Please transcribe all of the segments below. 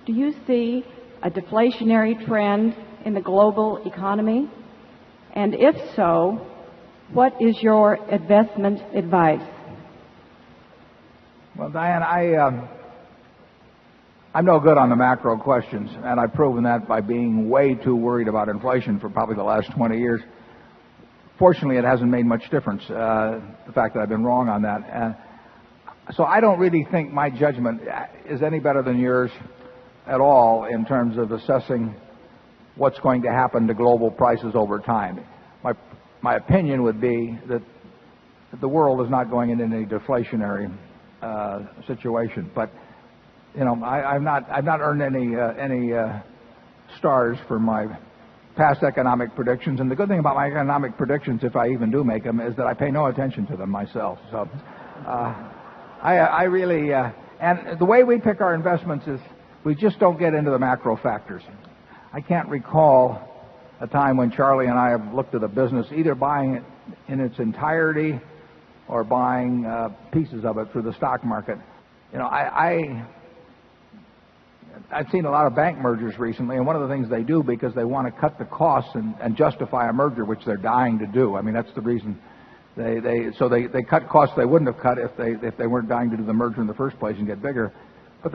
Do you see a deflationary trend in the global economy? And if so, what is your investment advice? Well, Diane, I'm no good on the macro questions, and I've proven that by being way too worried about inflation for probably the last 20 years. Fortunately, it hasn't made much difference, the fact that I've been wrong on that. So I don't really think my judgment is any better than yours at all in terms of assessing what's going to happen to global prices over time. My opinion would be that the world is not going into any deflationary situation. But you know, I've not earned any stars for my past economic predictions. And the good thing about my economic predictions, if I even do make them, is that I pay no attention to them myself. So I really and the way we pick our investments is we just don't get into the macro factors. I can't recall a time when Charlie and I have looked at a business either buying it in its entirety or buying pieces of it through the stock market. You know, I've seen a lot of bank mergers recently, and one of the things they do because they want to cut the costs and justify a merger, which they're dying to do. I mean, that's the reason they cut costs they wouldn't have cut if they weren't dying to do the merger in the first place and get bigger. But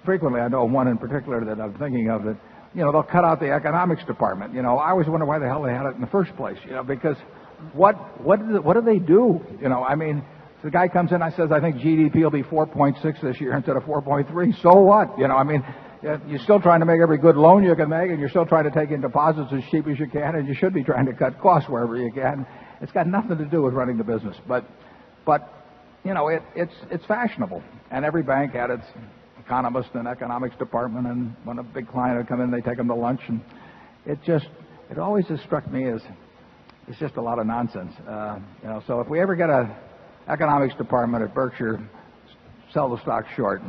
frequently, I know one in particular that I'm thinking of that, you know, they'll cut out the economics department. You know, I always wonder why the hell they had it in the first place. You know, because what do they do? You know, I mean, the guy comes in and says, I think GDP will be 4.6 this year instead of 4.3. So what? You know, I mean, you're still trying to make every good loan you can make, and you're still trying to take in deposits as cheap as you can, and you should be trying to cut costs wherever you can. It's got nothing to do with running the business. But you know, it's fashionable. And every bank had its economist and economics department, and when a big client would come in, they take them to lunch, and it always has struck me as it's just a lot of nonsense. You know, so if we ever get a economics department at Berkshire, sell the stock short.